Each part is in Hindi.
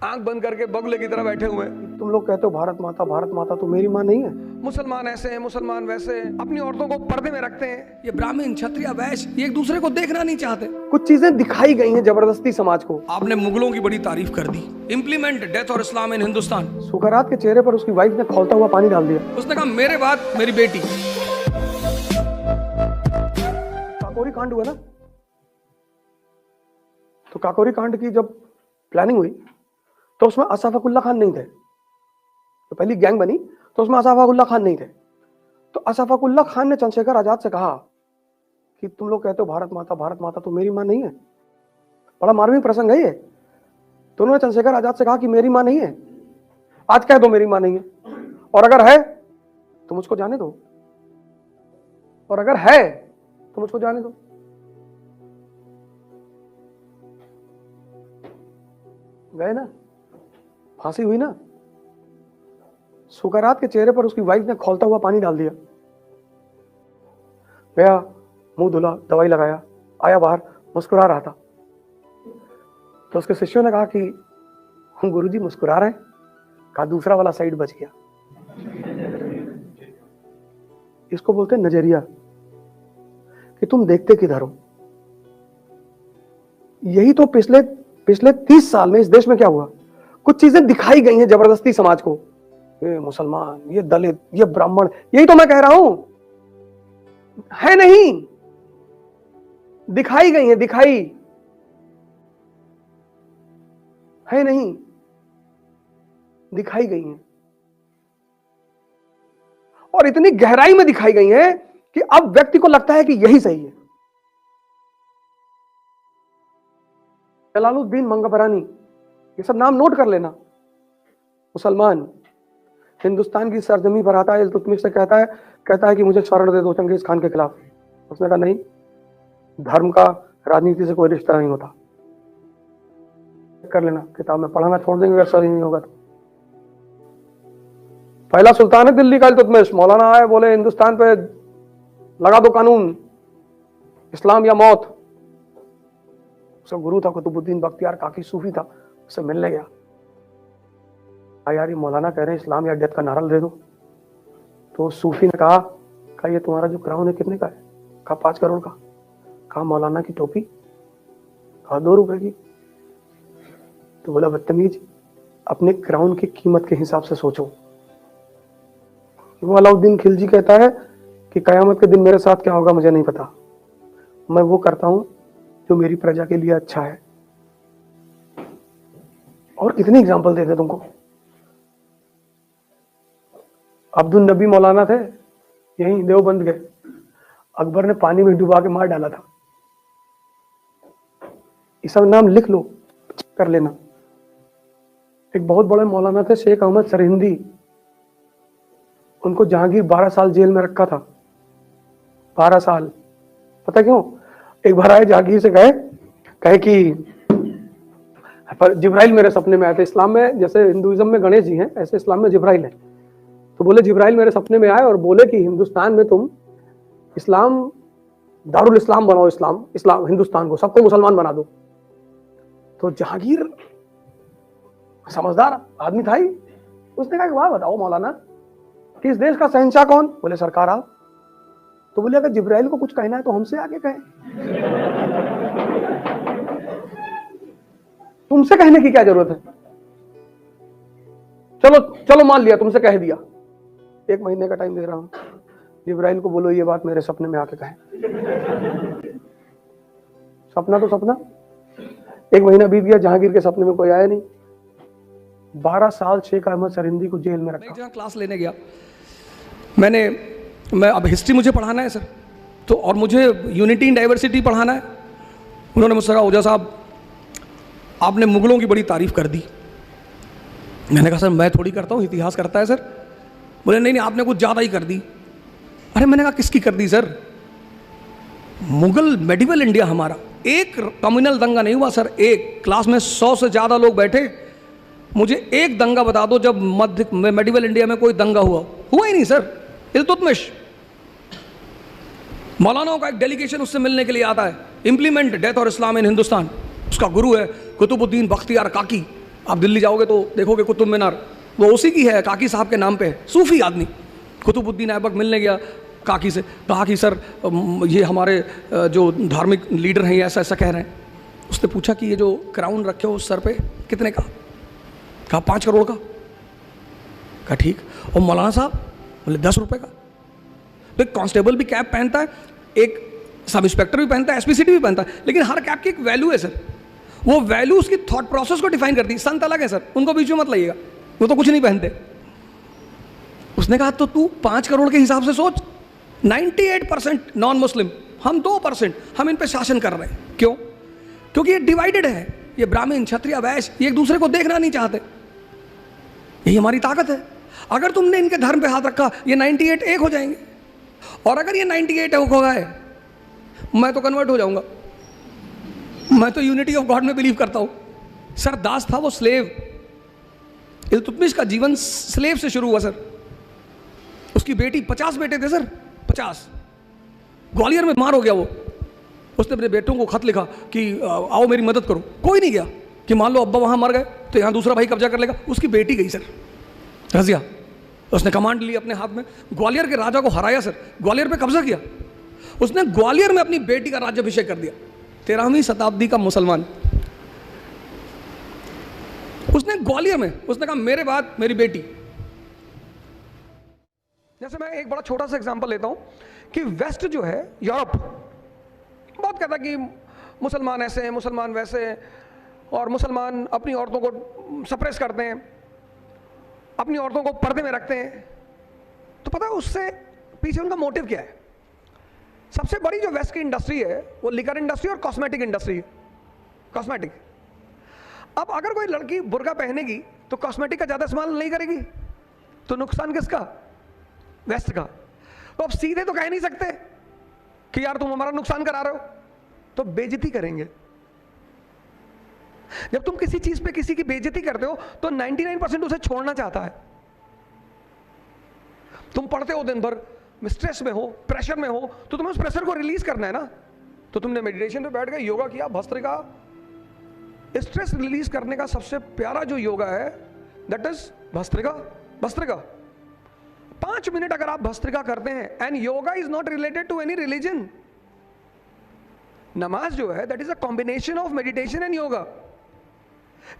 आंख बंद करके बगुले की तरह बैठे हुए हैं। तुम लोग कहते हो भारत माता तो मेरी माँ नहीं है। मुसलमान ऐसे हैं, मुसलमान वैसे हैं, अपनी औरतों को पर्दे में रखते हैं। ये ब्राह्मण, क्षत्रिय, वैश्य ये एक दूसरे को देखना नहीं चाहते। कुछ चीजें दिखाई गई हैं जबरदस्ती समाज को। आपने मुगलों की बड़ी तारीफ कर दी। इम्प्लीमेंट डेथ और इस्लाम इन हिंदुस्तान। सुकरात के चेहरे पर उसकी वाइफ ने खौलता हुआ पानी डाल दिया। उसने कहा मेरे बाद मेरी बेटी। काकोरी कांड हुआ ना, तो काकोरी कांड की जब प्लानिंग हुई तो उसमें अशफाकुल्ला खान नहीं थे। तो पहली गैंग बनी तो उसमें अशफाकुल्ला खान नहीं थे। तो अशफाकुल्ला खान ने चंद्रशेखर आजाद से कहा कि तुम लोग कहते हो भारत माता तो मेरी माँ नहीं है। बड़ा मार्मिक प्रसंग है ये। तो उन्होंने चंद्रशेखर आजाद से कहा कि मेरी माँ नहीं है, आज कह दो मेरी माँ नहीं है, और अगर है तो मुझको जाने दो, और अगर है तो मुझको जाने दो। गए ना, फांसी हुई ना। सुकरात के चेहरे पर उसकी वाइफ ने खौलता हुआ पानी डाल दिया। गया, मुंह धुला, दवाई लगाया, आया बाहर, मुस्कुरा रहा था। तो उसके शिष्यों ने कहा कि हम गुरुजी मुस्कुरा रहे हैं। कहा दूसरा वाला साइड बच गया। इसको बोलते हैं नजरिया, कि तुम देखते किधर हो। यही तो पिछले 30 साल में इस देश में क्या हुआ। कुछ चीजें दिखाई गई हैं जबरदस्ती समाज को। ये मुसलमान, ये दलित, ये ब्राह्मण, यही तो मैं कह रहा हूं। है नहीं, दिखाई गई हैं, दिखाई है नहीं, दिखाई गई हैं, और इतनी गहराई में दिखाई गई हैं कि अब व्यक्ति को लगता है कि यही सही है। जलालुद्दीन मंगबरानी, ये सब नाम नोट कर लेना। मुसलमान हिंदुस्तान की सरजमी पर आता है, इल्तुतमिश से कहता है कि मुझे शरण दे दो चंगेज खान के खिलाफ। उसने कहा नहीं, धर्म का राजनीति से कोई रिश्ता नहीं होता। कर लेना, किताब में पढ़ाना छोड़ देंगे अगर सही नहीं होगा तो। पहला सुल्तान है दिल्ली का इल्तुतमिश, मौलाना आए, बोले हिंदुस्तान पे लगा दो कानून, इस्लाम या मौत। उसका गुरु था कुतुबुद्दीन बख्तियार काकी, सूफी था, उससे मिलने गया। यार ये मौलाना कह रहे हैं इस्लाम या डेथ का नारा दे दो। तो सूफी ने कहा ये तुम्हारा जो क्राउन है कितने का है? कहा 5 करोड़ का। कहा मौलाना की टोपी? कहा 2 रुपए की। तो बोला बदतमीज, अपने क्राउन की कीमत के हिसाब से सोचो। वो अलाउद्दीन खिलजी कहता है कि कयामत के दिन मेरे साथ क्या होगा मुझे नहीं पता, मैं वो करता हूं जो मेरी प्रजा के लिए अच्छा है। और कितनी एग्जाम्पल देते तुमको। अब्दुल नबी मौलाना थे, यहीं देवबंद गए, अकबर ने पानी में डुबा के मार डाला था। ये सब नाम लिख लो, कर लेना। एक बहुत बड़े मौलाना थे शेख अहमद सरहिंदी, उनको जहांगीर 12 साल जेल में रखा था। 12 साल, पता क्यों? एक बार आए जहांगीर से कहे कि जिब्राइल मेरे सपने में आए थे। इस्लाम में जैसे हिंदुइज्म में गणेश जी हैं, ऐसे इस्लाम में जिब्राइल है। तो बोले जिब्राइल मेरे सपने में आए और बोले कि हिंदुस्तान में तुम इस्लाम, दारुल इस्लाम बनाओ, इस्लाम हिंदुस्तान को, सबको मुसलमान बना दो। तो जहांगीर समझदार आदमी था ही, उसने कहा कि वाह बताओ मौलाना कि इस देश का शहंशाह कौन? बोले सरकार आप। तो बोले अगर जिब्राइल को कुछ कहना है तो हमसे आगे कहें, तुमसे कहने की क्या जरूरत है? चलो मान लिया, तुमसे कह दिया, 1 महीने का टाइम दे रहा हूं, जिब्राइल को बोलो ये बात मेरे सपने में आके कहें। सपना तो सपना, 1 महीना बीत गया, जहांगीर के सपने में कोई आया नहीं। 12 साल शेख अहमद सरहिंदी को जेल में रखा। जहाँ क्लास लेने गया मैं अब हिस्ट्री मुझे पढ़ाना है सर, तो और मुझे यूनिटी इन डाइवर्सिटी पढ़ाना है। उन्होंने मुझसे कहा ओझा साहब आपने मुगलों की बड़ी तारीफ कर दी। मैंने कहा सर मैं थोड़ी करता हूँ, इतिहास करता है सर। बोले नहीं आपने कुछ ज़्यादा ही कर दी। अरे मैंने कहा किसकी कर दी सर? मुगल मेडिवल इंडिया हमारा, एक कम्युनल दंगा नहीं हुआ सर। एक क्लास में 100 से ज़्यादा लोग बैठे, मुझे एक दंगा बता दो जब मेडिवल इंडिया में कोई दंगा हुआ ही नहीं सर। इल्तुतमिश, मौलानाओं का एक डेलीगेशन उससे मिलने के लिए आता है। इम्प्लीमेंट डेथ और इस्लाम इन हिंदुस्तान, उसका गुरु है कुतुबुद्दीन बख्तियार काकी। आप दिल्ली जाओगे तो देखोगे कुतुब मीनार, वो उसी की है, काकी साहब के नाम पे है। सूफी आदमी कुतुबुद्दीन ऐबक मिलने गया काकी से, कहा कि सर ये हमारे जो धार्मिक लीडर हैं ये ऐसा ऐसा कह रहे हैं। उसने पूछा कि ये जो क्राउन रखे हो उस सर पे कितने का? कहा 5 करोड़ का। कहा ठीक। और मौलाना साहब? बोले 10 रुपये का। तो एक कांस्टेबल भी कैप पहनता है, एक सब इंस्पेक्टर भी पहनता है, एसपीसीटी भी पहनता है, लेकिन हर कैप की एक वैल्यू है सर। वो वैल्यू उसकी थॉट प्रोसेस को डिफाइन करती है। संत अलग है सर, उनको बीच में मत लाइएगा, वो तो कुछ नहीं पहनते। उसने कहा तो तू 5 करोड़ के हिसाब से सोच, 98% नॉन मुस्लिम, हम 2%, हम इन पे शासन कर रहे हैं। क्यों? क्योंकि ये डिवाइडेड है, ये ब्राह्मण क्षत्रिय वैश्य, ये एक दूसरे को देखना नहीं चाहते। यही हमारी ताकत है। अगर तुमने इनके धर्म पे हाथ रखा, ये 98 एक हो जाएंगे। और अगर ये 98 एक हो गए, मैं तो कन्वर्ट हो जाऊंगा। मैं तो यूनिटी ऑफ गॉड में बिलीव करता हूं। सर दास था वो स्लेव, इल्तुतमिश का जीवन स्लेव से शुरू हुआ सर। उसकी बेटी, 50 बेटे थे सर, 50। ग्वालियर में बीमार हो गया वो। उसने अपने बेटों को खत लिखा कि आओ मेरी मदद करो। कोई नहीं गया कि मान लो अब्बा वहां मर गए तो यहाँ दूसरा भाई कब्जा कर लेगा। उसकी बेटी गई सर, रजिया। उसने कमांड ली अपने हाथ में, ग्वालियर के राजा को हराया सर, ग्वालियर पे कब्जा किया। उसने ग्वालियर में अपनी बेटी का राज्याभिषेक कर दिया। 13वीं शताब्दी का मुसलमान, उसने ग्वालियर में, उसने कहा मेरे बाद मेरी बेटी। जैसे मैं एक बड़ा छोटा सा एग्जांपल लेता हूं कि वेस्ट जो है, यूरोप बहुत कहता है कि मुसलमान ऐसे हैं, मुसलमान वैसे हैं, और मुसलमान अपनी औरतों को सप्रेस करते हैं, अपनी औरतों को पर्दे में रखते हैं। तो पता है उससे पीछे उनका मोटिव क्या है? सबसे बड़ी जो वेस्ट की इंडस्ट्री है वो लिकर इंडस्ट्री और कॉस्मेटिक इंडस्ट्री है। कॉस्मेटिक। अब अगर कोई लड़की बुर्का पहनेगी तो कॉस्मेटिक का ज़्यादा इस्तेमाल नहीं करेगी, तो नुकसान किसका? वेस्ट का। तो अब सीधे तो कह नहीं सकते कि यार तुम हमारा नुकसान करा रहे हो, तो बेइज्जती करेंगे। जब तुम किसी चीज पे किसी की बेइज्जती करते हो तो 99% उसे छोड़ना चाहता है। तुम पढ़ते हो दिन भर, स्ट्रेस में हो, प्रेशर में हो, तो तुम्हें उस प्रेशर को रिलीज करना है ना। तो तुमने मेडिटेशन पे बैठ गए, योगा किया, भस्त्रिका। स्ट्रेस रिलीज करने का सबसे प्यारा जो योगा है that is bhastrika. Bhastrika 5 minute अगर आप भस्त्रिका करते हैं, and yoga is not related to any religion. नमाज जो है that is a combination of meditation and yoga.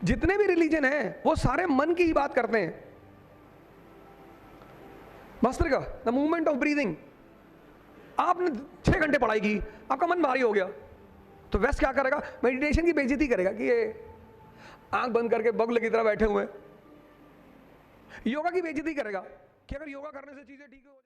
जितने भी रिलीजन हैं वो सारे मन की ही बात करते हैं। Bhastrika, the movement of breathing. आपने 6 घंटे पढ़ाई की, आपका मन भारी हो गया, तो वेस्ट क्या करेगा? मेडिटेशन की बेइज्जती करेगा कि ये आंख बंद करके बगल की तरह बैठे हुए हैं। योगा की बेइज्जती करेगा कि अगर योगा करने से चीजें ठीक हो जाए।